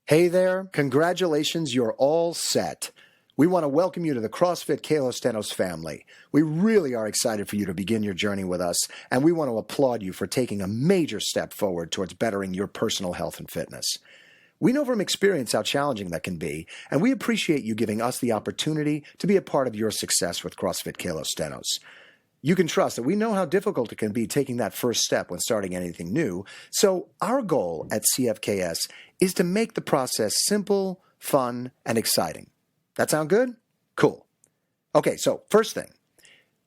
Hey there, congratulations, you're all set. We want to welcome you to the CrossFit Kalos Sthenos family. We really are excited for you to begin your journey with us, and we want to applaud you for taking a major step forward towards bettering your personal health and fitness. We know from experience how challenging that can be, and we appreciate you giving us the opportunity to be a part of your success with CrossFit Kalos Sthenos. You can trust that we know how difficult it can be taking that first step when starting anything new, so our goal at CFKS is to make the process simple, fun, and exciting. That sound good? Cool. Okay, so first thing,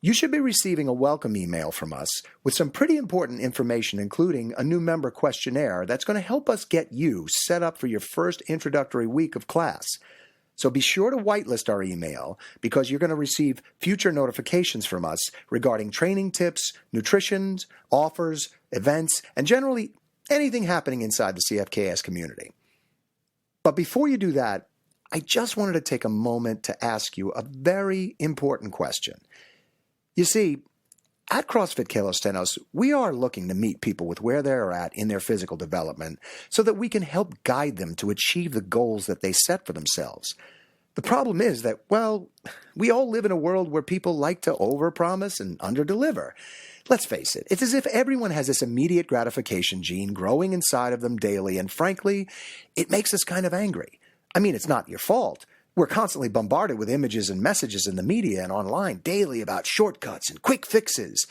you should be receiving a welcome email from us with some pretty important information, including a new member questionnaire that's going to help us get you set up for your first introductory week of class. So be sure to whitelist our email because you're going to receive future notifications from us regarding training tips, nutrition, offers, events, and generally anything happening inside the CFKS community. But before you do that, I just wanted to take a moment to ask you a very important question. You see, at CrossFit Kalos Sthenos, we are looking to meet people with where they're at in their physical development so that we can help guide them to achieve the goals that they set for themselves. The problem is that, well, we all live in a world where people like to overpromise and underdeliver. Let's face it, it's as if everyone has this immediate gratification gene growing inside of them daily, and frankly, it makes us kind of angry. I mean, it's not your fault. We're constantly bombarded with images and messages in the media and online daily about shortcuts and quick fixes.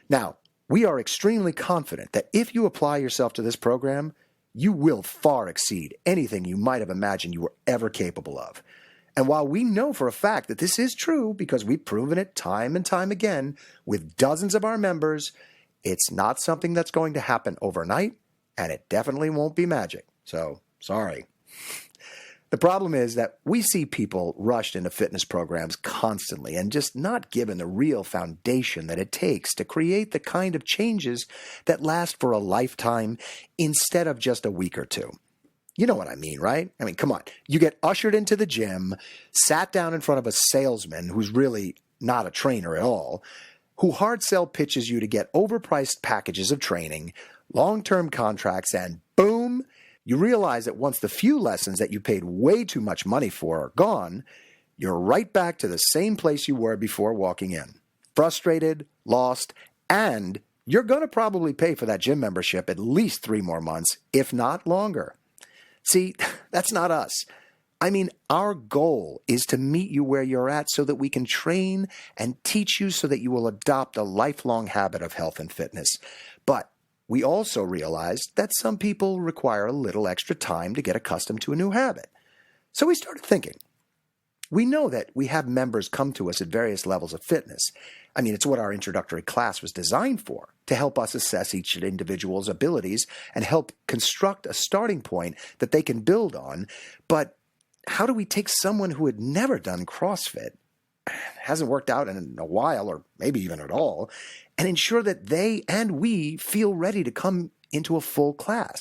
Now, we are extremely confident that if you apply yourself to this program, you will far exceed anything you might have imagined you were ever capable of. And while we know for a fact that this is true because we've proven it time and time again with dozens of our members, it's not something that's going to happen overnight, and it definitely won't be magic. So, sorry. The problem is that we see people rushed into fitness programs constantly and just not given the real foundation that it takes to create the kind of changes that last for a lifetime instead of just a week or two. You know what I mean, right? I mean, come on. You get ushered into the gym, sat down in front of a salesman who's really not a trainer at all, who hard sell pitches you to get overpriced packages of training, long-term contracts, and boom, you realize that once the few lessons that you paid way too much money for are gone, you're right back to the same place you were before walking in. Frustrated, lost, and you're going to probably pay for that gym membership at least 3 more months, if not longer. See, that's not us. I mean, our goal is to meet you where you're at so that we can train and teach you so that you will adopt a lifelong habit of health and fitness. But we also realized that some people require a little extra time to get accustomed to a new habit. So we started thinking. We know that we have members come to us at various levels of fitness. I mean, it's what our introductory class was designed for, to help us assess each individual's abilities and help construct a starting point that they can build on. But how do we take someone who had never done CrossFit, hasn't worked out in a while or maybe even at all, and ensure that they and we feel ready to come into a full class?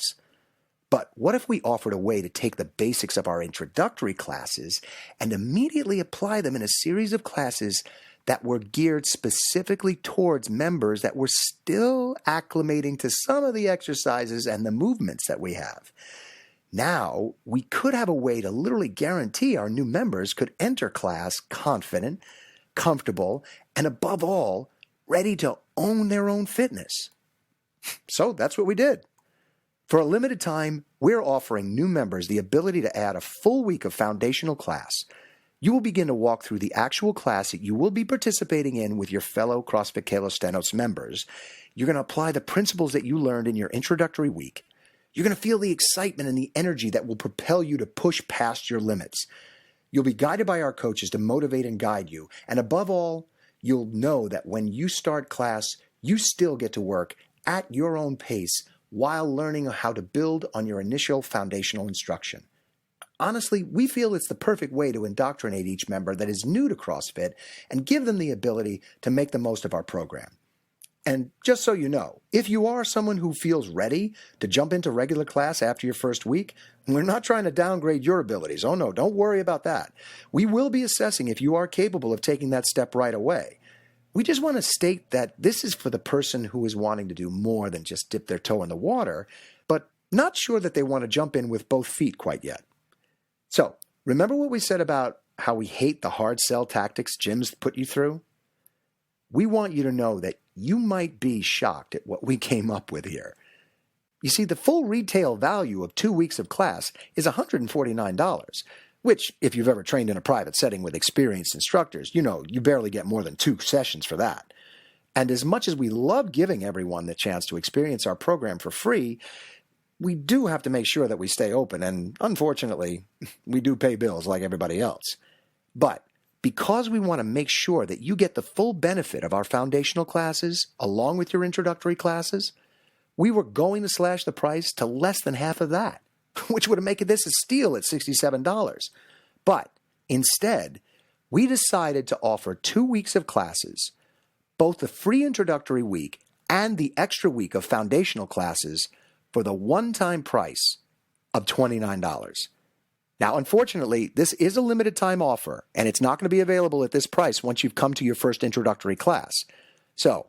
But what if we offered a way to take the basics of our introductory classes and immediately apply them in a series of classes that were geared specifically towards members that were still acclimating to some of the exercises and the movements that we have? Now, we could have a way to literally guarantee our new members could enter class confident, comfortable, and above all, ready to own their own fitness. So that's what we did. For a limited time, we're offering new members the ability to add a full week of foundational class. You will begin to walk through the actual class that you will be participating in with your fellow CrossFit Kalos Sthenos members. You're going to apply the principles that you learned in your introductory week. You're going to feel the excitement and the energy that will propel you to push past your limits. You'll be guided by our coaches to motivate and guide you. And above all, you'll know that when you start class, you still get to work at your own pace while learning how to build on your initial foundational instruction. Honestly, we feel it's the perfect way to indoctrinate each member that is new to CrossFit and give them the ability to make the most of our program. And just so you know, if you are someone who feels ready to jump into regular class after your first week, we're not trying to downgrade your abilities. Oh no, don't worry about that. We will be assessing if you are capable of taking that step right away. We just want to state that this is for the person who is wanting to do more than just dip their toe in the water, but not sure that they want to jump in with both feet quite yet. So, remember what we said about how we hate the hard sell tactics gyms put you through? We want you to know that you might be shocked at what we came up with here. You see, the full retail value of 2 weeks of class is $149, which, if you've ever trained in a private setting with experienced instructors, you know you barely get more than 2 sessions for that. And as much as we love giving everyone the chance to experience our program for free, we do have to make sure that we stay open, and unfortunately, we do pay bills like everybody else. But because we want to make sure that you get the full benefit of our foundational classes along with your introductory classes, we were going to slash the price to less than half of that, which would have made this a steal at $67. But instead, we decided to offer 2 weeks of classes, both the free introductory week and the extra week of foundational classes, for the one-time price of $29. Now, unfortunately, this is a limited time offer, and it's not going to be available at this price once you've come to your first introductory class. So,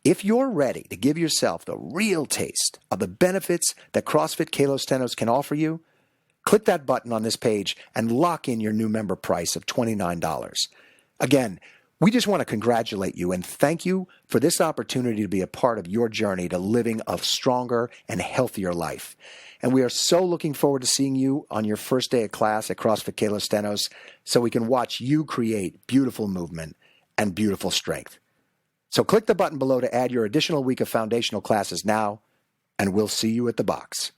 if you're ready to give yourself the real taste of the benefits that CrossFit Kalos Sthenos can offer you, click that button on this page and lock in your new member price of $29. Again, we just want to congratulate you and thank you for this opportunity to be a part of your journey to living a stronger and healthier life. And we are so looking forward to seeing you on your first day of class at CrossFit Kalos Sthenos so we can watch you create beautiful movement and beautiful strength. So click the button below to add your additional week of foundational classes now, and we'll see you at the box.